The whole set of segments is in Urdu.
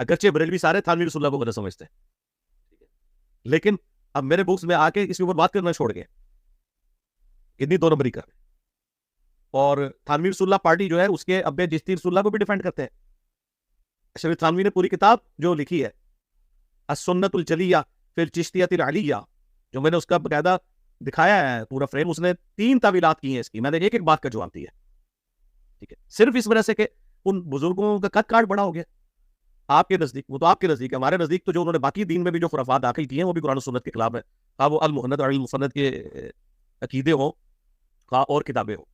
اگرچہ بریلوی سارے تھانوی رسول اللہ کو غلط سمجھتے ہیں، لیکن اب میرے بکس میں آ کے اس کے اوپر بات کرنا چھوڑ گئے، کتنی دو نمبری کر رہے ہیں۔ اور تھانوی رسول اللہ پارٹی جو ہے اس کے ابے چشتی رسول اللہ کو بھی ڈیفینڈ کرتے ہیں۔ اشرف تھانوی نے پوری کتاب جو لکھی ہے السنت الجلیہ فی الچشتیۃ العلیہ، جو میں نے اس کا باقاعدہ دکھایا ہے پورا فریم، اس نے 3 تعویلات کی ہیں اس کی، میں نے ایک ایک بات کا جواب دیا، ٹھیک ہے، صرف اس وجہ سے کہ ان بزرگوں کا قد کاٹ بڑا ہو گیا آپ کے نزدیک، وہ تو آپ کے نزدیک ہے، ہمارے نزدیک تو جو انہوں نے باقی دین میں بھی جو خرافات داخل کی ہیں وہ بھی قرآن و سنت کے خلاف ہے، خواہ وہ المحنت اور المسند کے عقیدے ہوں خواہ اور کتابیں ہوں۔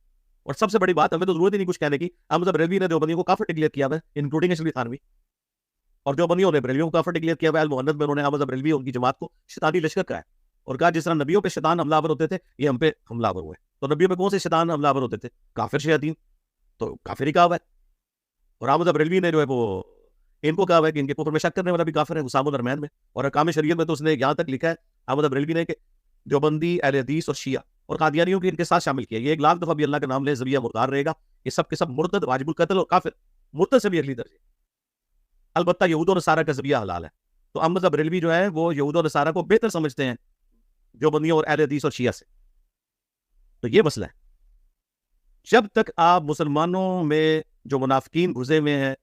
اور سب سے بڑی بات، ہمیں تو ضرورت ہی نہیں کچھ کہنے کی، احمد بریلوی نے دیوبندیوں کو کافر ڈکلیئر کیا ہے انکلوڈنگ اشرف تھانوی، اور دیوبندیوں نے بریلویوں کو کافر ڈکلیئر کیا ہے، المحنت میں انہوں نے احمد بریلوی ان کی جماعت کو شیطانی لشکر کہا ہے، اور کہا جس طرح نبیوں پہ شیطان حملہ آور ہوتے تھے یہ ہم پہ حملہ آور ہوئے، تو نبیوں پہ کون سے شیطان حملہ آور ہوتے تھے؟ کافر شیاطین، تو کافر ہی کہا ہوا ہے۔ اور احمد بریلوی نے جو ہے وہ ان کو کہا ہوا ہے کہ ان کے کفر میں شک کرنے والا بھی کافر ہے، حسام الرحمن میں، اور احکام شریعت میں تو اس نے یہاں تک لکھا ہے احمد بریلوی نے کہ دیوبندی، اہل حدیث اور شیعہ اور قادیانیوں کے ان کے ساتھ شامل کیا، یہ 1,00,000 دفعہ بھی اللہ کا نام لے ذریعہ مردار رہے گا، یہ سب کے سب مرتد، واجب القتل اور کافر، مرتد سے بھی اگلی درجے، البتہ یہود و نصارہ کا ذریعہ حلال ہے۔ تو احمد بریلوی جو ہے وہ یہود و نصارہ کو بہتر سمجھتے ہیں دیوبندیوں اور اہل حدیث اور شیعہ سے، تو یہ مسئلہ ہے۔ جب تک آپ مسلمانوں میں جو منافقین گھسے ہوئے ہیں،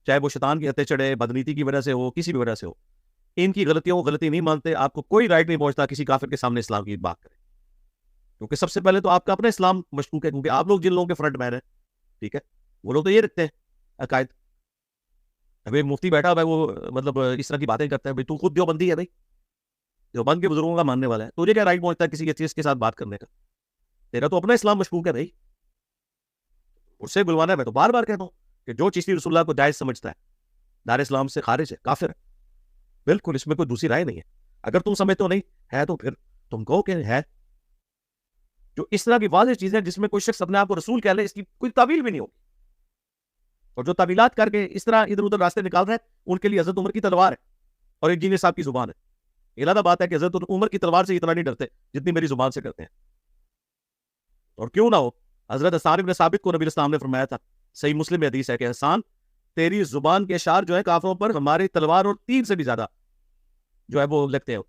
چاہے وہ شیطان کے ہتھے چڑھے، بدنیتی کی وجہ سے ہو، کسی بھی وجہ سے ہو، ان کی غلطیوں کو غلطی نہیں مانتے، آپ کو کوئی رائٹ نہیں پہنچتا کسی کافر کے سامنے اسلام کی بات کریں، کیونکہ سب سے پہلے تو آپ کا اپنا اسلام مشکوک ہے، کیونکہ آپ لوگ جن لوگوں کے فرنٹ مین ہیں، ٹھیک ہے، وہ لوگ تو یہ رکھتے ہیں عقائد۔ اب ایک مفتی بیٹھا ہوا ہے، وہ مطلب اس طرح کی باتیں کرتا ہے، بھائی تو خود دیوبندی ہے، بھائی دیوبند کے بزرگوں کا ماننے والا ہے، تجھے کیا رائٹ پہنچتا ہے کسی ایتھیسٹ کے ساتھ بات کرنے کا؟ تیرا تو اپنا اسلام مشکوک ہے بھائی، اس سے بلوانا ہے۔ میں تو بار بار کہتا ہوں کہ جو چشتی رسول اللہ کو جائز سمجھتا ہے دار اسلام سے خارج ہے، کافر ہے، بالکل، اس میں کوئی دوسری رائے نہیں ہے۔ اگر تم سمجھتے ہو نہیں ہے تو پھر تم کہو کہ ہے۔ جو اس طرح کی واضح چیزیں جس میں کوئی شخص اپنے آپ کو رسول کہہ لے، اس کی کوئی تعویل بھی نہیں ہوگی، اور جو تعویلات کر کے اس طرح ادھر ادھر راستے نکال رہے ہیں ان کے لیے حضرت عمر کی تلوار ہے اور انجینئر صاحب کی زبان ہے۔ علادہ بات ہے کہ حضرت عمر کی تلوار سے اتنا نہیں ڈرتے جتنی میری زبان سے کرتے ہیں، اور کیوں نہ ہو، حضرت حسان ابن ثابت کو نبی اسلام نے فرمایا تھا، صحیح مسلم میں حدیث ہے کہ حسان تیری زبان کے اشعار جو ہے کافروں پر ہماری تلوار اور تیر سے بھی زیادہ جو ہے وہ لگتے ہیں،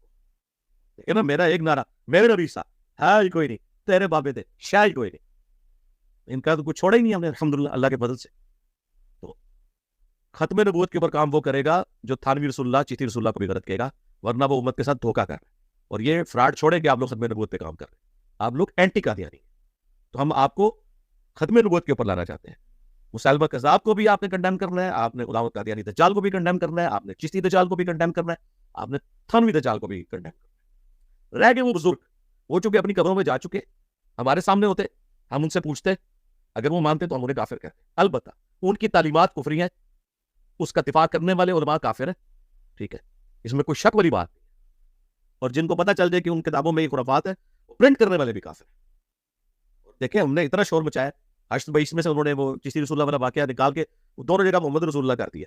لیکن نا میرا ایک نعرہ، میرے نبی صاحب ہے ہی کوئی نہیں، تیرے بابے تھے شاید کوئی نہیں، ان کا تو کچھ چھوڑا ہی نہیں ہم نے الحمدللہ اللہ کے فضل سے۔ تو ختم نبوت کے اوپر کام وہ کرے گا جو تھانوی رسول اللہ، چشتی رسول اللہ کو بھی غلط کہے گا، ورنہ وہ امت کے ساتھ دھوکہ کر رہا ہے، اور یہ فراڈ چھوڑے کہ آپ لوگ ختم نبوت پہ کام کر رہے ہیں، آپ لوگ اینٹی قادیانی ہیں، تو ہم آپ کو ختم نبوت کے اوپر لانا چاہتے ہیں۔ مسلمہ کذاب کو بھی آپ نے کنڈیم کرنا ہے، آپ نے غلام قادیانی دجال کو بھی کنڈیم کرنا ہے، آپ نے چشتی دجال کو بھی کنڈیم کرنا ہے، آپ نے تھانوی دجال کو بھی کنڈیم کرنا ہے۔ رہ گئے وہ بزرگ، وہ چونکہ اپنی قبروں میں جا چکے، ہمارے سامنے ہوتے، ہم ان سے پوچھتے، اگر وہ مانتے تو ہم انہیں کافر کہتے، البتہ ان کی تعلیمات کفری ہیں، اس کا دفاع کرنے والے علماء کافر ہیں، ٹھیک ہے، اس میں کوئی شک والی بات نہیں، اور جن کو پتہ چل جائے کہ ان کتابوں میں یہ خرافات ہے، پرنٹ کرنے والے بھی کافر ہیں۔ دیکھیں ہم نے اتنا شور مچایا، 822 میں سے انہوں نے وہ چشتی رسول اللہ والا واقعہ نکال کے دونوں جگہ محمد رسول اللہ کر دیا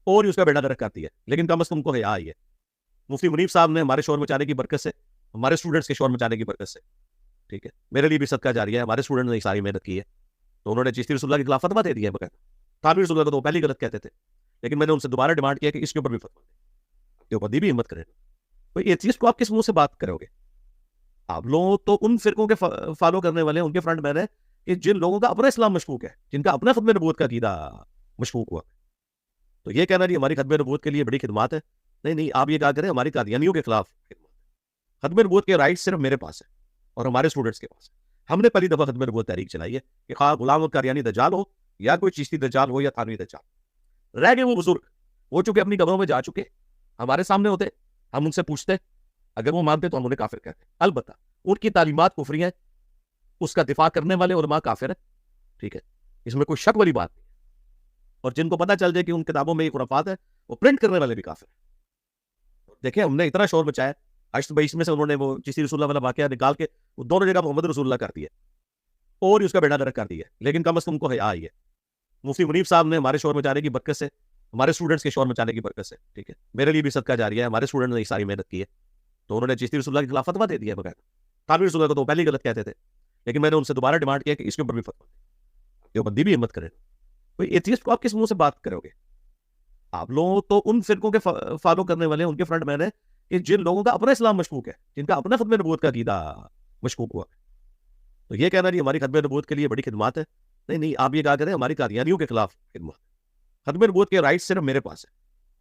اور اس کا بیڑا غرق کر دیا، لیکن کم از کم کو حیا آئی ہے۔ مفتی منیف صاحب نے ہمارے شور مچانے کی برکت سے، ہمارے اسٹوڈنٹس کے شور مچانے کی برکت سے، ٹھیک ہے، میرے لیے بھی صدقہ جاری ہے، ہمارے اسٹوڈنٹ نے ساری محنت کی ہے، تو انہوں نے چشتی رسول اللہ کے خلاف فتویٰ دے دیا ہے بغیر، تھانوی رسول اللہ کو تو پہلے غلط کہتے تھے، لیکن میں نے ان سے دوبارہ ڈیمانڈ کیا کہ اس کے اوپر بھی فتویٰ دیں، دیوبندی بھی ہمت کرے، کوئی ایتھیسٹ کو آپ کس منہ سے بات کرو گے؟ آپ لوگ تو ان فرقوں کے فالو کرنے والے ہیں، ان کے فرنٹ مین ہیں کہ جن لوگوں کا اپنا اسلام مشکوک ہے، جن کا اپنا ختم نبوت کا عقیدہ مشکوک ہوا، تو یہ کہنا جی ہماری ختم نبوت کے لیے بڑی خدمات ہے، نہیں، آپ یہ کہا کریں ہماری قادیانیوں کے خلاف ختم نبوت کے رائٹ صرف میرے پاس ہے اور ہمارے اسٹوڈنٹس کے پاس ہے۔ ہم نے پہلی دفعہ ختم نبوت تحریک چلائی ہے کہ خواہ غلام قادیانی دجال ہو یا کوئی چشتی دجال ہو یا تھانوی دجال، رہ گئے وہ بزرگ، وہ چونکہ اپنی قبروں میں جا چکے، ہمارے سامنے ہوتے، ہم ان سے پوچھتے، اگر وہ مانتے تو ہم انہیں کافر کہتے، البتہ ان کی تعلیمات کفری ہیں، اس کا دفاع کرنے والے علماء کافر ہیں، ٹھیک ہے، اس میں کوئی شک والی بات نہیں، اور جن کو پتہ چل جائے کہ ان کتابوں میں یہ خرافات ہے، وہ پرنٹ کرنے والے بھی کافر ہیں۔ دیکھیں ہم نے اتنا شور مچایا، 822 میں سے انہوں نے وہ چشتی رسول اللہ والا واقعہ نکال کے وہ دونوں جگہ محمد رسول اللہ کر دیا اور اس کا بیڑا غرق کر دیا، لیکن کم از کم کو حیا آئی ہے۔ مفتی منیف صاحب نے ہمارے شور مچانے کی برکت سے، ہمارے اسٹوڈنٹس کے شور مچانے کی برکت سے، ٹھیک ہے، میرے لیے بھی صدقہ جاری ہے، ہمارے اسٹوڈنٹ نے ساری محنت کی ہے، تو انہوں نے چشتی رسول اللہ کے خلاف فتویٰ دے دیا ہے بغیر، تھانوی رسول اللہ کو تو پہلے غلط کہتے تھے، لیکن میں نے ان سے دوبارہ ڈیمانڈ کیا کہ اس کے اوپر بھی فتویٰ دیں، دیوبندی بھی ہمت کرے، کوئی ایتھیسٹ کو آپ کس منہ سے بات کرو گے؟ آپ لوگ تو ان فرقوں کے فالو کرنے والے ہیں, ان کے فرنٹ مین ہیں کہ جن لوگوں کا اپنا اسلام مشکوک ہے, جن کا اپنا ختم نبوت کا عقیدہ مشکوک ہوا ہے. تو یہ کہنا جی ہماری ختم نبوت کے لیے بڑی خدمات ہے, نہیں, آپ یہ کہا کریں ہماری قادیانیوں کے خلاف خدمات. ختم نبوت کے رائٹ صرف میرے پاس ہے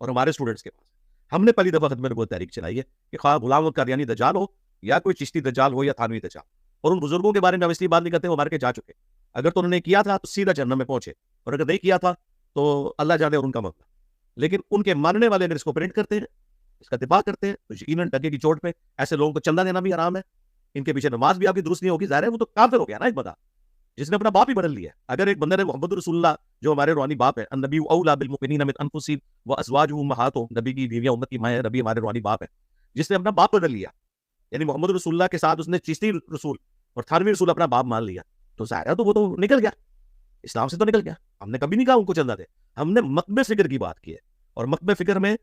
اور ہمارے اسٹوڈنٹس کے پاس ہے. ہم نے پہلی دفعہ ختم نبوت تحریک چلائی ہے کہ خواہ غلام احمد قادیانی دجال ہو یا کوئی چشتی دجال ہو یا تھانوی دجال. اور ان بزرگوں کے بارے میں ہم اس لیے بات نہیں کرتے, وہ مار کے جا چکے. اگر تو انہوں نے کیا تھا تو سیدھا جہنم میں پہنچے, اور اگر نہیں کیا تھا تو اللہ جانے اور ان کا مسئلہ. لیکن ان کے ماننے والے اگر اس کو پرنٹ کرتے ہیں, اس کا دفاع کرتے ہیں, تو یقیناً ڈگے کی چوٹ پہ ایسے لوگوں کو چندہ دینا بھی حرام ہے. ان کے پیچھے نماز بھی آپ کی درست نہیں ہوگی, ظاہر ہے وہ تو کافر ہو گیا نا ایک بندہ جس نے اپنا باپ ہی بدل لیا. اگر ایک بندے نے محمد رسول اللہ جو ہمارے روحانی باپ ہے, النبی اولا بالمؤمنین من انفسہم وازواجہ امہاتہم, نبی کی بیویاں امت کی مائیں, نبی ہمارے روحانی باپ ہے, جس نے اپنا باپ بدل لیا, یعنی محمد رسول اللہ کے ساتھ اس نے چشتی رسول اور تھانوی رسول اپنا باپ مان لیا, تو ظاہر ہے تو وہ تو نکل گیا اسلام سے, تو نکل گیا. ہم نے کبھی نہیں کہا ان کو چندہ دے, ہم نے مکتب فکر کی بات کی ہے. اور مکتب فکر میں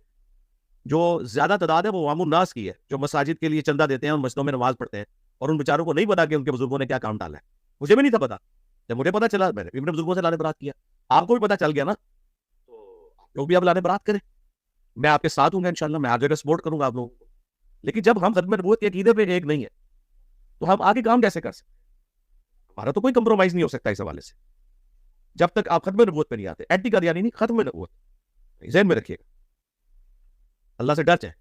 جو زیادہ تعداد ہے وہ عوام الناس کی ہے, جو مساجد کے لیے چندہ دیتے ہیں اور مسجدوں میں نماز پڑھتے ہیں, اور ان بیچاروں کو نہیں پتا کہ ان کے بزرگوں نے کیا کام ڈالا ہے. مجھے بھی نہیں تھا پتا, جب مجھے پتا چلا میں نے اپنے بزرگوں سے لانے برات کیا. آپ کو بھی پتا چل گیا نا, تو لوگ بھی آپ لانے برات کریں, میں آپ کے ساتھ ہوں گا انشاءاللہ, میں ہر جگہ سپورٹ کروں گا آپ لوگوں کو. لیکن جب ہم ختم نبوت کے عقیدے پہ ایک نہیں ہے تو ہم آگے کام کیسے کر سکتے؟ ہمارا تو کوئی کمپرومائز نہیں ہو سکتا اس حوالے سے جب تک آپ ختم نبوت پہ نہیں آتے. اینٹی قادیانی نہیں, ختم نبوت ذہن میں رکھیے گا. اللہ سے ڈر جائیں.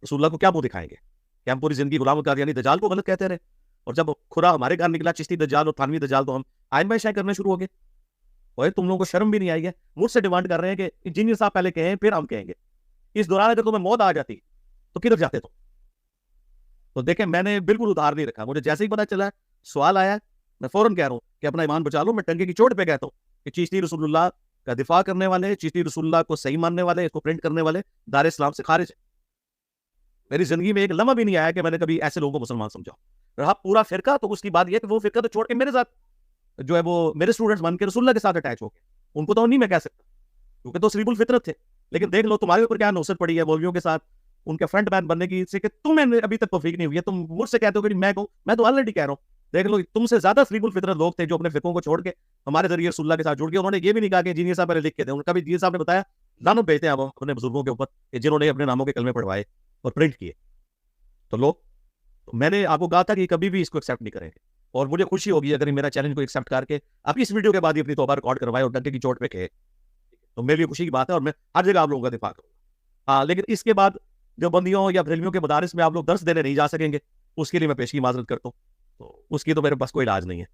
رسول اللہ کو کیا منہ دکھائیں گے کہ ہم پوری زندگی غلام قادیانی دجال کو غلط کہتے رہے, اور جب کھرا ہمارے گھر نکلا چشتی دجال اور تھانوی دجال تو ہم آئین بائشائیں کرنے شروع ہو گئے. اور تم لوگوں کو شرم بھی نہیں آئی ہے, مجھ سے ڈیمانڈ کر رہے ہیں کہ انجینئر صاحب پہلے کہیں پھر ہم کہیں گے. اس دوران اگر تمہیں موت آ جاتی تو کدھر جاتے تم؟ تو دیکھیں میں نے بالکل ادھار نہیں رکھا. مجھے جیسے ہی پتا چلا سوال آیا, میں فوراً کہہ رہا ہوں کہ اپنا ایمان بچا لو. میں ٹنگے کی چوٹ پہ کہتا ہوں کہ چشتی رسول اللہ کا دفاع کرنے والے, چشتی رسول اللہ کو صحیح ماننے والے, اس کو پرنٹ کرنے والے دار اسلام سے خارج ہیں. میری زندگی میں ایک لمحہ بھی نہیں آیا کہ میں نے کبھی ایسے لوگوں کو مسلمان سمجھا. رہا پورا فرقہ تو اس کی بات یہ کہ وہ فرقہ تو چھوڑ کے میرے ساتھ جو ہے وہ میرے اسٹوڈنٹس بن کے رسول اللہ کے ساتھ اٹیچ ہو گئے. ان کو تو نہیں میں کہہ سکتا کیونکہ تو سلیب الفطرت تھے. لیکن دیکھ لو تمہارے اوپر کیا نوسط پڑی ہے مولویوں کے ساتھ ان کے فرنٹ مین بننے کی, سے کہ تمہیں ابھی تک توفیق نہیں ہوئی ہے. تم مجھ سے کہتے ہو کہ میں کہوں, میں تو آلریڈی کہہ رہا ہوں. دیکھ لو تم سے زیادہ سلیب الفطرت لوگ تھے جو اپنے فرقوں کو چھوڑ کے ہمارے ذریعے رسول اللہ کے ساتھ جڑ گئے. انہوں نے یہ بھی نہیں کہا کہ انجینئر صاحب پہلے لکھ کے دیں. ان کا بھی انجینئر صاحب نے بتایا لانت بھیجتے ہیں آپ اپنے بزرگوں کے اوپر کہ جنہوں نے اپنے ناموں کے کلمے پڑھوائے اور پرنٹ کیے. تو لوگ میں نے آپ کو کہا تھا کہ کبھی بھی اس کو ایکسیپٹ نہیں کریں گے, اور مجھے خوشی ہوگی اگر میرا چیلنج کو ایکسیپٹ کر کے آپ اس ویڈیو کے بعد ہی اپنی توبہ ریکارڈ کروائے اور ڈنڈے کی چوٹ پہ کہے, تو میرے لیے خوشی کی بات ہے. اور میں ہر جگہ آپ لوگوں کا دفاع کروں گا. ہاں, لیکن اس کے بعد جو بندیوں یا بریلویوں کے مدارس میں آپ لوگ درس دینے نہیں جا سکیں گے, اس کے لیے میں پیشگی معذرت کرتا ہوں. تو اس کی تو میرے پاس کوئی علاج نہیں ہے.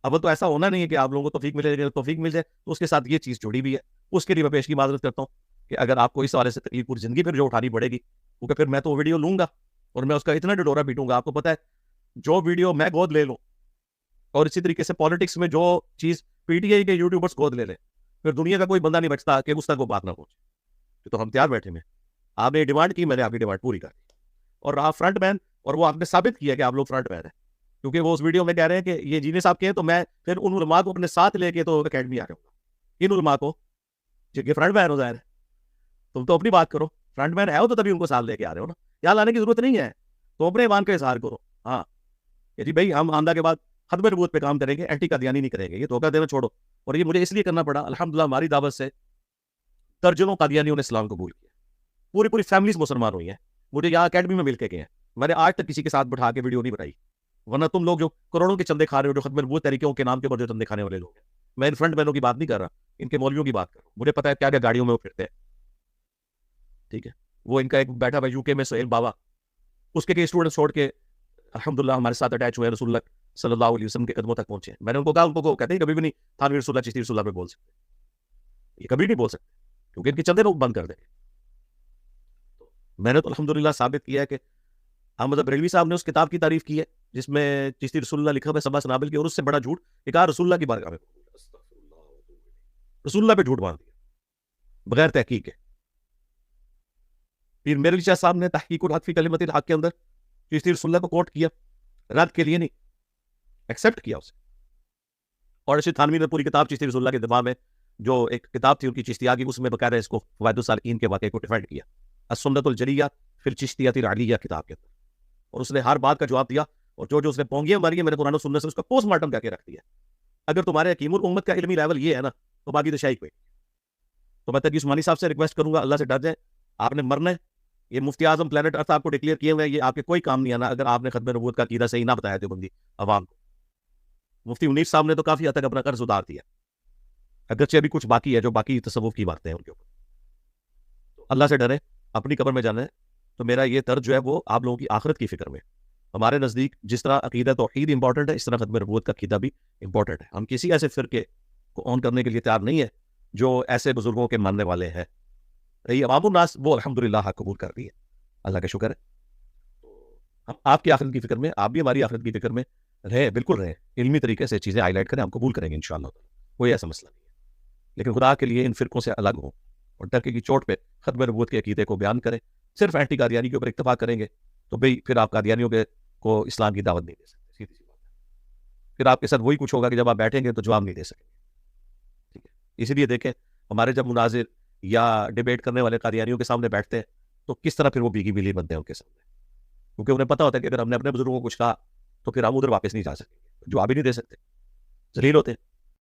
اب تو ایسا ہونا نہیں ہے کہ آپ لوگوں کو توفیق ملے, توفیق مل جائے تو اس کے ساتھ یہ چیز جڑی بھی ہے. اس کے لیے میں پیشگی معذرت کرتا ہوں کہ اگر آپ کو اس حوالے سے تکلیف پوری زندگی پھر جو اٹھانی پڑے گی, کیونکہ پھر میں تو ویڈیو لوں گا اور میں اس کا اتنا ڈڈورا پیٹوں گا. آپ کو پتا ہے جو ویڈیو میں گود لے لوں اور اسی طریقے سے پالیٹکس میں جو چیز پی ٹی آئی کے یوٹیوبرس گود لے لیں, پھر دنیا کا کوئی بندہ نہیں بچتا کہ اس تک وہ بات نہ پہنچے. تو ہم تیار بیٹھے میں, آپ نے ڈیمانڈ کی, میں نے آپ کی ڈیمانڈ پوری کر دی. اور رہا فرنٹ مین, اور وہ آپ نے ثابت کیا کہ آپ لوگ فرنٹ مین ہیں, کیونکہ وہ اس ویڈیو میں کہہ رہے ہیں کہ یہ جینئر صاحب کے ہیں, تو میں پھر ان علماء کو اپنے ساتھ لے کے تو اکیڈمی آ جاؤں گا. ان علماء کو جن کے فرنٹ مین ہو ظاہر ہے, تم تو اپنی بات کرو. فرنٹ مین ہے ہو تو تبھی ان کو ساتھ لے کے آ رہے ہو نا, یہاں لانے کی ضرورت نہیں ہے. تو اپنے ایمان کا اظہار کرو. ہاں جی بھائی, ہم آندہ کے بعد ختم نبوت پہ کام کریں گے, اینٹی قادیانی نہیں کریں گے. یہ دھوکہ دینا چھوڑو. اور یہ مجھے اس لیے کرنا پڑا, الحمدللہ ہماری دعوت سے درجنوں قادیانیوں نے اسلام قبول کیا, پوری فیملیز مسلمان ہوئی ہیں. مجھے یہاں اکیڈمی میں مل کے گئے ہیں. میں نے آج تک کسی کے ساتھ بٹھا کے ویڈیو نہیں بنائی, ورنہ تم لوگ جو کروڑوں کے چندے کھا رہے ہو, جو ختم نبوت طریقوں کے نام کے اوپر جو چندے کھانے والے لوگ ہیں, میں ان فرنٹ مینوں کی بات نہیں کر رہا, ان کے مولویوں کی بات کر رہا ہوں. مجھے پتا ہے کیا کیا گاڑیوں میں وہ پھرتے ہیں. ٹھیک ہے, وہ ان کا ایک بیٹھا ہوا یو کے میں سہیل بابا, اس کے اسٹوڈنٹ چھوڑ کے الحمدللہ ہمارے ساتھ اٹیچ ہوئے, رسول اللہ صلی اللہ علیہ وسلم کے قدموں تک پہنچے. میں نے ان کو کہا, ان کو کہتے ہیں کبھی بھی نہیں تھانوی رسول اللہ چشتی رسول اللہ پہ بول سکتے, یہ کبھی نہیں بول سکتے کیونکہ ان کے چندے لوگ بند کر دیں گے. میں نے تو الحمدللہ ثابت کیا ہے کہ احمد بریلوی صاحب نے اس کتاب کی تعریف کی ہے جس میں چشتی رسول اللہ لکھا ہوا ہے سبا سنابل کی, اور اس سے بڑا جھوٹ ایک رسول اللہ کی بارگاہ میں, رسول اللہ پہ جھوٹ باندھ دیا بغیر تحقیق کے. پھر میرے شاہ صاحب نے تحقیق الحق فی کلمۃ الحق کے اندر چشتی رسول اللہ کو کوٹ کیا, رد کے لیے نہیں, ایکسیپٹ کیا اسے. اور رشید تھانوی نے پوری کتاب چشتی رسول اللہ کے دفاع میں, جو ایک کتاب تھی ان کی چشتیہ کی, اس میں باقاعدہ اس کو فوائد السالکین کے واقعے کو ڈیفینڈ کیا, السنت الجلیہ پھر چشتیہ العلیہ کتاب کے اندر. اور اس نے ہر بات کا جواب دیا, اور جو اس نے پونگیاں ماری ہیں میں نے قرآن و سنت سے اس کا پوسٹ مارٹم کر کے رکھ دیا. اگر تمہارے حکیم الامت کا علمی لیول یہ ہے نا, تو باقی تو شاہی کوئی. تو میں تقی عثمانی صاحب سے ریکویسٹ کروں گا, اللہ سے ڈر جائیں, آپ نے مرنا ہے. یہ مفتی اعظم پلانٹ ارتھ آپ کو ڈکلیئر کیے ہوئے ہیں, یہ آپ کے کوئی کام نہیں آنا اگر آپ نے ختم نبوت کا عقیدہ صحیح نہ بتایا دیوبندی عوام کو. مفتی منیر صاحب نے تو کافی حد تک اپنا قرض اتار دیا, اگرچہ ابھی کچھ باقی ہے جو باقی تصوف کی باتیں ہیں ان کے اوپر. تو اللہ سے ڈرے, اپنی قبر میں جانا ہے. تو میرا یہ طرز جو ہے وہ آپ لوگوں کی آخرت کی فکر میں. ہمارے نزدیک جس طرح عقیدہ توحید امپورٹنٹ ہے, اس طرح ختم نبوت کا عقیدہ بھی امپورٹنٹ ہے. ہم کسی ایسے فرقے کو اون کرنے کے لیے تیار نہیں ہے جو ایسے بزرگوں کے ماننے والے ہیں. یہ عوام الناس وہ الحمدللہ حق قبول کر رہی ہے, اللہ کا شکر ہے. ہم آپ کی آخرت کی فکر میں, آپ بھی ہماری آخرت کی فکر میں رہے, بالکل رہے, علمی طریقے سے چیزیں ہائی لائٹ کریں, ہم قبول کریں گے انشاءاللہ. کوئی ایسا مسئلہ نہیں ہے, لیکن خدا کے لیے ان فرقوں سے الگ ہوں اور ڈرکے کی چوٹ پہ ختم نبوت کے عقیدے کو بیان کریں. صرف اینٹی قادیانی کے اوپر اکتفا کریں گے تو بھئی پھر آپ قادیانیوں کو اسلام کی دعوت نہیں دے سکتے, سیدھی سی بات ہے. پھر آپ کے ساتھ وہی کچھ ہوگا کہ جب آپ بیٹھیں گے تو جواب نہیں دے سکیں گے. ٹھیک ہے, اسی لیے دیکھیں ہمارے جب مناظر یا ڈیبیٹ کرنے والے قادیانیوں کے سامنے بیٹھتے ہیں تو کس طرح پھر وہ بیگی بلی بنتے ہیں ان کے سامنے, کیونکہ انہیں پتہ ہوتا ہے کہ اگر ہم نے اپنے بزرگوں کو کچھ کہا تو پھر ہم ادھر واپس نہیں جا سکیں گے, جواب ہی نہیں دے سکتے, ذلیل ہوتے ہیں.